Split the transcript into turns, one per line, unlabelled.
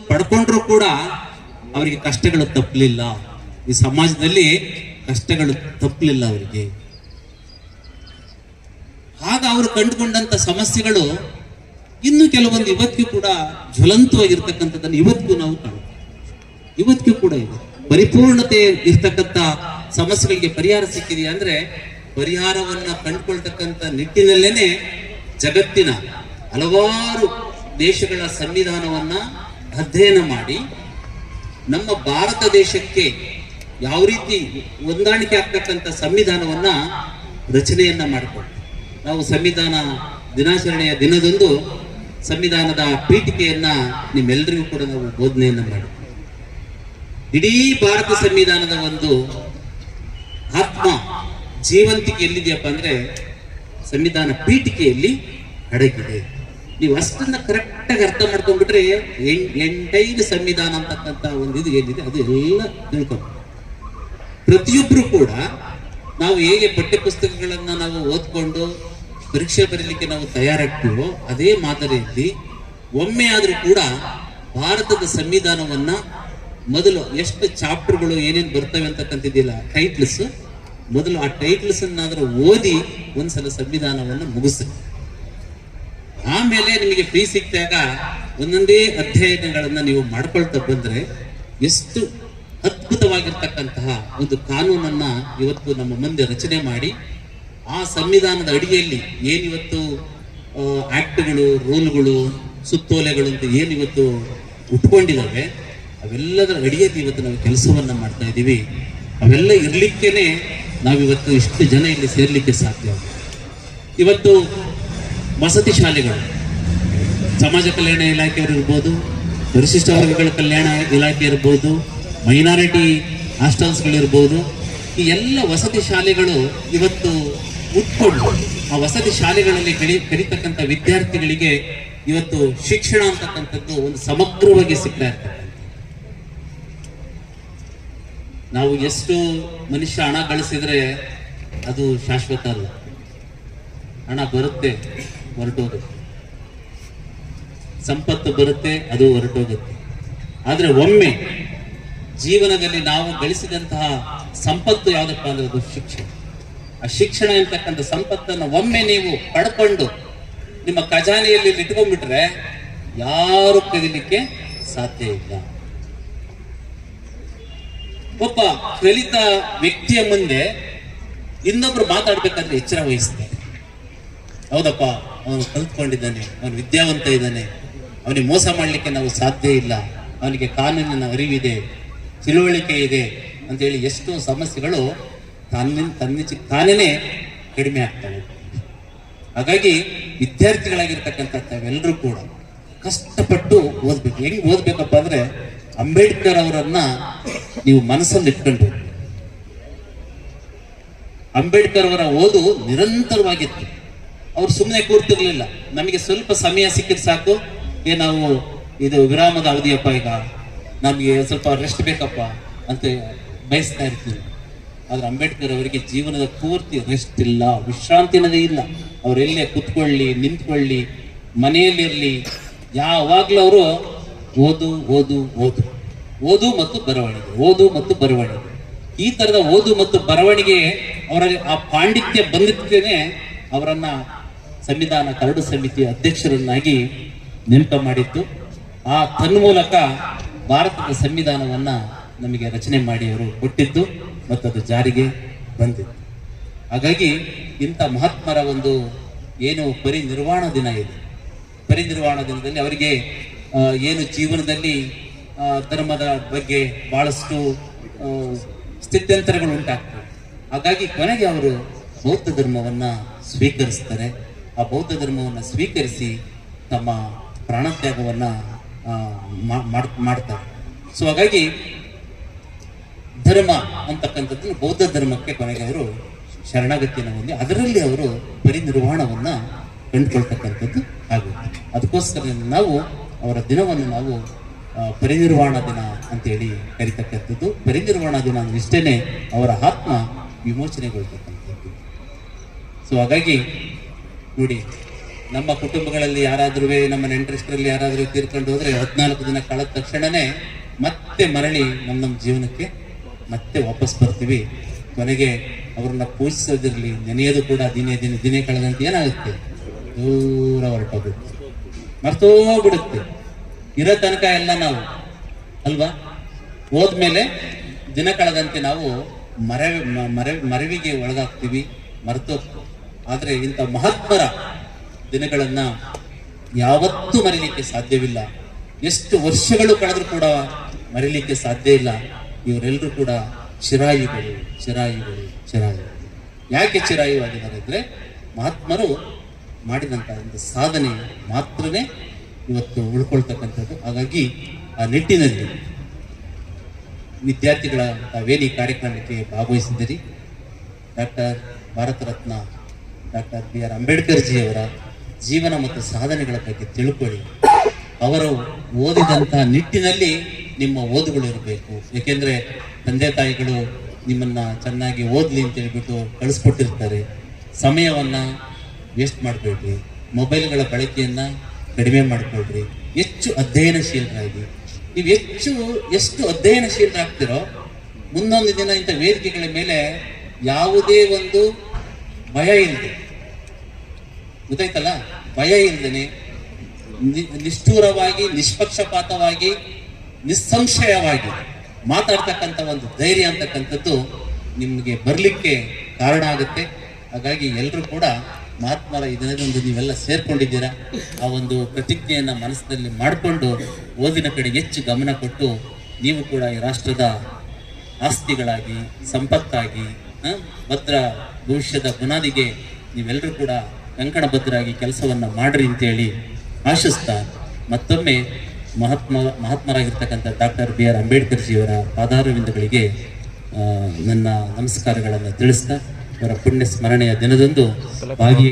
ಪಡ್ಕೊಂಡ್ರು ಕೂಡ ಅವರಿಗೆ ಕಷ್ಟಗಳು ತಪ್ಪಲಿಲ್ಲ. ಈ ಸಮಾಜದಲ್ಲಿ ಕಷ್ಟಗಳು ತಪ್ಪಲಿಲ್ಲ ಅವರಿಗೆ. ಆಗ ಅವರು ಕಂಡುಕೊಂಡಂತ ಸಮಸ್ಯೆಗಳು ಇನ್ನು ಕೆಲವೊಂದು ಇವತ್ತಿಗೂ ಕೂಡ ಜ್ವಲಂತವಾಗಿರ್ತಕ್ಕಂಥದ್ದನ್ನು ಇವತ್ತಿಗೂ ನಾವು ಕಾಣ್ತೀವಿ. ಇವತ್ತಿಗೂ ಕೂಡ ಇದೆ. ಪರಿಪೂರ್ಣತೆ ಇರ್ತಕ್ಕಂಥ ಸಮಸ್ಯೆಗಳಿಗೆ ಪರಿಹಾರ ಸಿಕ್ಕಿದೆಯಾ ಅಂದ್ರೆ ಪರಿಹಾರವನ್ನ ಕಂಡುಕೊಳ್ತಕ್ಕಂಥ ನಿಟ್ಟಿನಲ್ಲೇನೆ ಜಗತ್ತಿನ ಹಲವಾರು ದೇಶಗಳ ಸಂವಿಧಾನವನ್ನ ಅಧ್ಯಯನ ಮಾಡಿ ನಮ್ಮ ಭಾರತ ದೇಶಕ್ಕೆ ಯಾವ ರೀತಿ ಹೊಂದಾಣಿಕೆ ಆಗ್ತಕ್ಕಂಥ ಸಂವಿಧಾನವನ್ನ ರಚನೆಯನ್ನ ಮಾಡಿಕೊಂಡು ನಾವು ಸಂವಿಧಾನ ದಿನಾಚರಣೆಯ ದಿನದಂದು ಸಂವಿಧಾನದ ಪೀಠಿಕೆಯನ್ನ ನಿಮ್ಮೆಲ್ಲರಿಗೂ ಕೂಡ ನಾವು ಬೋಧನೆಯನ್ನ ಮಾಡಿ ಇಡೀ ಭಾರತ ಸಂವಿಧಾನದ ಒಂದು ಆತ್ಮ ಜೀವಂತಿಕೆ ಎಲ್ಲಿದೆಯಪ್ಪ ಅಂದ್ರೆ ಸಂವಿಧಾನ ಪೀಠಿಕೆಯಲ್ಲಿ ಅಡಗಿದೆ. ನೀವು ಅಷ್ಟನ್ನ ಕರೆಕ್ಟಾಗಿ ಅರ್ಥ ಮಾಡ್ಕೊಂಡ್ಬಿಟ್ರೆ ಎಂಟೈದು ಸಂವಿಧಾನ ಅಂತಕ್ಕಂಥ ಒಂದು ಇದು ಏನಿದೆ ಅದು ಎಲ್ಲ ತಿಳ್ಕೊಂಡು ಪ್ರತಿಯೊಬ್ಬರು ಕೂಡ ನಾವು ಹೇಗೆ ಪಠ್ಯ ಪುಸ್ತಕಗಳನ್ನ ನಾವು ಓದ್ಕೊಂಡು ಪರೀಕ್ಷೆ ಬರೀಲಿಕ್ಕೆ ನಾವು ತಯಾರಾಗ್ತೀವೋ ಅದೇ ಮಾದರಿಯಲ್ಲಿ ಒಮ್ಮೆ ಆದ್ರೂ ಕೂಡ ಭಾರತದ ಸಂವಿಧಾನವನ್ನ ಮೊದಲು ಎಷ್ಟು ಚಾಪ್ಟರ್ಗಳು ಏನೇನು ಬರ್ತವೆ ಅಂತಕ್ಕಂಥದ್ದಿಲ್ಲ ಟೈಟ್ಲ್ಸ್, ಮೊದಲು ಆ ಟೈಟ್ಲ್ಸ್ ಅನ್ನಾದ್ರೂ ಓದಿ ಒಂದ್ಸಲ ಸಂವಿಧಾನವನ್ನು ಮುಗಿಸಿ ಆಮೇಲೆ ನಿಮಗೆ ಫ್ರೀ ಸಿಕ್ಕಾಗ ಒಂದೊಂದೇ ಅಧ್ಯಯನಗಳನ್ನ ನೀವು ಮಾಡ್ಕೊಳ್ತಾ ಬಂದ್ರೆ ಎಷ್ಟು ಅದ್ಭುತವಾಗಿರ್ತಕ್ಕಂತಹ ಒಂದು ಕಾನೂನನ್ನ ಇವತ್ತು ನಮ್ಮ ಮುಂದೆ ರಚನೆ ಮಾಡಿ ಆ ಸಂವಿಧಾನದ ಅಡಿಯಲ್ಲಿ ಏನಿವತ್ತು ಆಕ್ಟ್ಗಳು, ರೂಲ್ಗಳು, ಸುತ್ತೋಲೆಗಳು ಅಂತ ಏನಿವತ್ತು ಉಟ್ಕೊಂಡಿದ್ದಾವೆ ಅವೆಲ್ಲದರ ಅಡಿಯಲ್ಲಿ ಇವತ್ತು ನಾವು ಕೆಲಸವನ್ನ ಮಾಡ್ತಾ ಇದ್ದೀವಿ. ಅವೆಲ್ಲ ಇರ್ಲಿಕ್ಕೇನೆ ನಾವಿವತ್ತು ಇಷ್ಟು ಜನ ಇಲ್ಲಿ ಸೇರ್ಲಿಕ್ಕೆ ಸಾಧ್ಯ. ಇವತ್ತು ವಸತಿ ಶಾಲೆಗಳು, ಸಮಾಜ ಕಲ್ಯಾಣ ಇಲಾಖೆಯವರು ಇರ್ಬೋದು, ಪರಿಶಿಷ್ಟ ವರ್ಗಗಳ ಕಲ್ಯಾಣ ಇಲಾಖೆ ಇರ್ಬೋದು, ಮೈನಾರಿಟಿ ಹಾಸ್ಟೆಲ್ಸ್ಗಳಿರ್ಬೋದು, ಈ ಎಲ್ಲ ವಸತಿ ಶಾಲೆಗಳು ಇವತ್ತು ಉಟ್ಕೊಂಡು ಆ ವಸತಿ ಶಾಲೆಗಳಲ್ಲಿ ಕಲಿತಕ್ಕಂಥ ವಿದ್ಯಾರ್ಥಿಗಳಿಗೆ ಇವತ್ತು ಶಿಕ್ಷಣ ಅಂತಕ್ಕಂಥದ್ದು ಒಂದು ಸಮಗ್ರವಾಗಿ ಸಿಗ್ತಾ ಇರ್ತದೆ. ನಾವು ಎಷ್ಟು ಮನುಷ್ಯ ಹಣ ಗಳಿಸಿದ್ರೆ ಅದು ಶಾಶ್ವತ ಅಲ್ಲ. ಹಣ ಬರುತ್ತೆ, ಹೊರಟೋಗುತ್ತೆ, ಸಂಪತ್ತು ಬರುತ್ತೆ, ಅದು ಹೊರಟೋಗುತ್ತೆ. ಆದ್ರೆ ಒಮ್ಮೆ ಜೀವನದಲ್ಲಿ ನಾವು ಗಳಿಸಿದಂತಹ ಸಂಪತ್ತು ಯಾವುದಪ್ಪ ಅಂದ್ರೆ ಅದು ಶಿಕ್ಷಣ. ಆ ಶಿಕ್ಷಣ ಅಂತಕ್ಕಂಥ ಸಂಪತ್ತನ್ನು ಒಮ್ಮೆ ನೀವು ಪಡ್ಕೊಂಡು ನಿಮ್ಮ ಖಜಾನೆಯಲ್ಲಿ ಇಟ್ಕೊಂಡ್ಬಿಟ್ರೆ ಯಾರು ಕದಿಲಿಕ್ಕೆ ಸಾಧ್ಯ ಇಲ್ಲ. ಒಬ್ಬ ಕಲಿತ ವ್ಯಕ್ತಿಯ ಮುಂದೆ ಇನ್ನೊಬ್ರು ಮಾತಾಡ್ಬೇಕಾದ್ರೆ ಎಚ್ಚರ ವಹಿಸ್ತಾರೆ. ಹೌದಪ್ಪ, ಅವನು ಕಲ್ತ್ಕೊಂಡಿದ್ದಾನೆ, ಅವನು ವಿದ್ಯಾವಂತ ಇದ್ದಾನೆ, ಅವನಿಗೆ ಮೋಸ ಮಾಡಲಿಕ್ಕೆ ನಾವು ಸಾಧ್ಯ ಇಲ್ಲ, ಅವನಿಗೆ ಕಾನೂನಿನ ಅರಿವಿದೆ, ತಿಳುವಳಿಕೆ ಇದೆ ಅಂತೇಳಿ ಎಷ್ಟೋ ಸಮಸ್ಯೆಗಳು ತಾನೇ ಕಡಿಮೆ ಆಗ್ತವೆ. ಹಾಗಾಗಿ ವಿದ್ಯಾರ್ಥಿಗಳಾಗಿರ್ತಕ್ಕಂಥ ತಾವೆಲ್ಲರೂ ಕೂಡ ಕಷ್ಟಪಟ್ಟು ಓದ್ಬೇಕು. ಹೆಂಗ್ ಓದ್ಬೇಕಪ್ಪ ಅಂದ್ರೆ ಅಂಬೇಡ್ಕರ್ ಅವರನ್ನ ನೀವು ಮನಸ್ಸಲ್ಲಿ ಇಟ್ಕೊಂಡು, ಅಂಬೇಡ್ಕರ್ ಅವರ ಓದು ನಿರಂತರವಾಗಿತ್ತು. ಅವ್ರು ಸುಮ್ಮನೆ ಕೂರ್ತಿರ್ಲಿಲ್ಲ. ನಮಗೆ ಸ್ವಲ್ಪ ಸಮಯ ಸಿಕ್ಕಿದ್ರೆ ಸಾಕು, ನಾವು ಇದು ವಿರಾಮದ ಅವಧಿಯಪ್ಪ, ಈಗ ನಮಗೆ ಸ್ವಲ್ಪ ರೆಸ್ಟ್ ಬೇಕಪ್ಪ ಅಂತ ಬಯಸ್ತಾ ಇರ್ತೀವಿ. ಆದ್ರೆ ಅಂಬೇಡ್ಕರ್ ಅವರಿಗೆ ಜೀವನದ ಪೂರ್ತಿ ರೆಸ್ಟ್ ಇಲ್ಲ, ವಿಶ್ರಾಂತಿನದೇ ಇಲ್ಲ. ಅವರೆಲ್ಲೇ ಕುತ್ಕೊಳ್ಳಿ, ನಿಂತ್ಕೊಳ್ಳಿ, ಮನೆಯಲ್ಲಿರಲಿ, ಯಾವಾಗ್ಲೂ ಅವರು ಓದು ಓದು ಓದು ಓದು ಮತ್ತು ಬರವಣಿಗೆ, ಓದು ಮತ್ತು ಬರವಣಿಗೆ. ಈ ತರದ ಓದು ಮತ್ತು ಬರವಣಿಗೆ ಅವರಲ್ಲಿ ಆ ಪಾಂಡಿತ್ಯ ಬಂದಿದ್ದೇನೆ ಅವರನ್ನ ಸಂವಿಧಾನ ಕರಡು ಸಮಿತಿಯ ಅಧ್ಯಕ್ಷರನ್ನಾಗಿ ನೇಮಕ ಮಾಡಿತ್ತು. ಆ ತನ್ಮೂಲಕ ಭಾರತದ ಸಂವಿಧಾನವನ್ನ ನಮಗೆ ರಚನೆ ಮಾಡಿ ಅವರು ಕೊಟ್ಟಿದ್ದು ಮತ್ತು ಅದು ಜಾರಿಗೆ ಬಂದಿತ್ತು. ಹಾಗಾಗಿ ಇಂಥ ಮಹಾತ್ಮರ ಒಂದು ಏನು ಪರಿನಿರ್ವಾಣ ದಿನ ಇದೆ, ಪರಿನಿರ್ವಾಣ ದಿನದಲ್ಲಿ ಅವರಿಗೆ ಏನು ಜೀವನದಲ್ಲಿ ಧರ್ಮದ ಬಗ್ಗೆ ಬಹಳಷ್ಟು ಸ್ಥಿತ್ಯಂತರಗಳು ಉಂಟಾಗ್ತವೆ. ಹಾಗಾಗಿ ಕೊನೆಗೆ ಅವರು ಬೌದ್ಧ ಧರ್ಮವನ್ನ ಸ್ವೀಕರಿಸ್ತಾರೆ. ಆ ಬೌದ್ಧ ಧರ್ಮವನ್ನು ಸ್ವೀಕರಿಸಿ ತಮ್ಮ ಪ್ರಾಣತ್ಯಾಗವನ್ನ ಮಾಡ್ತಾರೆ. ಸೊ ಹಾಗಾಗಿ ಧರ್ಮ ಅಂತಕ್ಕಂಥದ್ದು ಬೌದ್ಧ ಧರ್ಮಕ್ಕೆ ಕೊನೆಗೆ ಅವರು ಶರಣಾಗತಿಯನ್ನು ಹೊಂದಿ ಅದರಲ್ಲಿ ಅವರು ಪರಿನಿರ್ವಾಣವನ್ನ ಕಂಡುಕೊಳ್ತಕ್ಕಂಥದ್ದು ಆಗುತ್ತೆ. ಅದಕ್ಕೋಸ್ಕರ ನಾವು ಅವರ ದಿನವನ್ನು ನಾವು ಪರಿನಿರ್ವಾಣ ದಿನ ಅಂತೇಳಿ ಕರಿತಕ್ಕಂಥದ್ದು. ಪರಿನಿರ್ವಾಣ ದಿನ ಅಂದ್ರೆ ಇಷ್ಟೇನೆ ಅವರ ಆತ್ಮ ವಿಮೋಚನೆಗೊಳ್ತಕ್ಕಂಥದ್ದು. ಸೊ ಹಾಗಾಗಿ ನೋಡಿ, ನಮ್ಮ ಕುಟುಂಬಗಳಲ್ಲಿ ಯಾರಾದ್ರೂ ನಮ್ಮ ನೆಂಟರಿಷ್ಟರಲ್ಲಿ ಯಾರಾದ್ರೂ ತೀರ್ಕೊಂಡು ಹೋದ್ರೆ 14 ದಿನ ಕಳೆದ ತಕ್ಷಣನೇ ಮತ್ತೆ ಮರಳಿ ನಮ್ಮ ಜೀವನಕ್ಕೆ ಮತ್ತೆ ವಾಪಸ್ ಬರ್ತೀವಿ. ಕೊನೆಗೆ ಅವ್ರನ್ನ ಪೂಜಿಸೋದಿರ್ಲಿ, ನೆನೆಯೋದು ಕೂಡ ದಿನೇ ಕಳೆದಂತೆ ಏನಾಗುತ್ತೆ, ದೂರ ಹೊರಟೋಗುತ್ತೆ, ಮರ್ತೋಗ್ಬಿಡುತ್ತೆ. ಇರೋ ತನಕ ಎಲ್ಲ ನಾವು ಅಲ್ವಾ, ಹೋದ್ಮೇಲೆ ದಿನ ಕಳೆದಂತೆ ನಾವು ಮರವಿಗೆ ಒಳಗಾಗ್ತೀವಿ, ಮರ್ತೋಗ್ತೀವಿ. ಆದ್ರೆ ಇಂಥ ಮಹಾತ್ಮರ ದಿನಗಳನ್ನ ಯಾವತ್ತೂ ಮರೀಲಿಕ್ಕೆ ಸಾಧ್ಯವಿಲ್ಲ. ಎಷ್ಟು ವರ್ಷಗಳು ಕಳೆದ್ರೂ ಕೂಡ ಮರೀಲಿಕ್ಕೆ ಸಾಧ್ಯ ಇಲ್ಲ. ಇವರೆಲ್ಲರೂ ಕೂಡ ಚಿರಾಯುಗಳು. ಯಾಕೆ ಚಿರಾಯುವಾಗಿದ್ದಾರೆ ಅಂದ್ರೆ ಮಹಾತ್ಮರು ಮಾಡಿದಂತ ಒಂದು ಸಾಧನೆ ಮಾತ್ರನೇ ಇವತ್ತು ಉಳ್ಕೊಳ್ತಕ್ಕಂಥದ್ದು. ಹಾಗಾಗಿ ಆ ನಿಟ್ಟಿನಲ್ಲಿ ವಿದ್ಯಾರ್ಥಿಗಳ ವೇದಿ ಕಾರ್ಯಕ್ರಮಕ್ಕೆ ಭಾಗವಹಿಸಿದ್ದೀರಿ. Doctor Bharat Ratna doctor B R Ambedkar ಜಿಯವರ ಜೀವನ ಮತ್ತು ಸಾಧನೆಗಳ ಬಗ್ಗೆ ತಿಳ್ಕೊಳ್ಳಿ. ಅವರು ಓದಿದಂತಹ ನಿಟ್ಟಿನಲ್ಲಿ ನಿಮ್ಮ ಓದುಗಳು ಇರಬೇಕು. ಏಕೆಂದ್ರೆ ತಂದೆ ತಾಯಿಗಳು ನಿಮ್ಮನ್ನ ಚೆನ್ನಾಗಿ ಓದ್ಲಿ ಅಂತ ಹೇಳ್ಬಿಟ್ಟು ಕಳಿಸ್ಕೊಟ್ಟಿರ್ತಾರೆ. ಸಮಯವನ್ನ ವೇಸ್ಟ್ ಮಾಡಬೇಡ್ರಿ, ಮೊಬೈಲ್ಗಳ ಬಳಕೆಯನ್ನ ಕಡಿಮೆ ಮಾಡಿಕೊಳ್ರಿ, ಹೆಚ್ಚು ಅಧ್ಯಯನಶೀಲರಾಗಿ. ನೀವು ಎಷ್ಟು ಅಧ್ಯಯನಶೀಲರಾಗ್ತಿರೋ ಮುಂದೊಂದು ದಿನ ಇಂಥ ವೇದಿಕೆಗಳ ಮೇಲೆ ಯಾವುದೇ ಒಂದು ಭಯ ಇಲ್ಲದೆ, ಗೊತ್ತಾಯ್ತಲ್ಲ, ಭಯ ಇಲ್ಲದೇನೆ ನಿಷ್ಠೂರವಾಗಿ, ನಿಷ್ಪಕ್ಷಪಾತವಾಗಿ, ನಿಸ್ಸಂಶಯವಾಗಿ ಮಾತಾಡ್ತಕ್ಕಂಥ ಒಂದು ಧೈರ್ಯ ಅಂತಕ್ಕಂಥದ್ದು ನಿಮಗೆ ಬರಲಿಕ್ಕೆ ಕಾರಣ ಆಗುತ್ತೆ. ಹಾಗಾಗಿ ಎಲ್ಲರೂ ಕೂಡ ಮಹಾತ್ಮರ ಈ ದಿನದಂದು ನೀವೆಲ್ಲ ಸೇರ್ಕೊಂಡಿದ್ದೀರಾ. ಆ ಒಂದು ಪ್ರತಿಜ್ಞೆಯನ್ನ ಮನಸ್ಸಿನಲ್ಲಿ ಮಾಡಿಕೊಂಡು ಓದಿನ ಕಡೆ ಹೆಚ್ಚು ಗಮನ ಕೊಟ್ಟು ನೀವು ಕೂಡ ಈ ರಾಷ್ಟ್ರದ ಆಸ್ತಿಗಳಾಗಿ, ಸಂಪತ್ತಾಗಿ, ಭದ್ರ ಭವಿಷ್ಯದ ಬುನಾದಿಗೆ ನೀವೆಲ್ಲರೂ ಕೂಡ ಕಂಕಣಬದ್ಧರಾಗಿ ಕೆಲಸವನ್ನ ಮಾಡ್ರಿ ಅಂತೇಳಿ ಆಶಿಸ್ತಾ ಮತ್ತೊಮ್ಮೆ ಮಹಾತ್ಮರಾಗಿರ್ತಕ್ಕಂಥ ಡಾಕ್ಟರ್ ಬಿ ಆರ್ ಅಂಬೇಡ್ಕರ್ ಜಿಯವರ ಪಾದಾರವಿಂದಗಳಿಗೆ ನನ್ನ ನಮಸ್ಕಾರಗಳನ್ನು ತಿಳಿಸ್ತಾ ಅವರ ಪುಣ್ಯ ಸ್ಮರಣೆಯ ದಿನದಂದು ಭಾಗಿ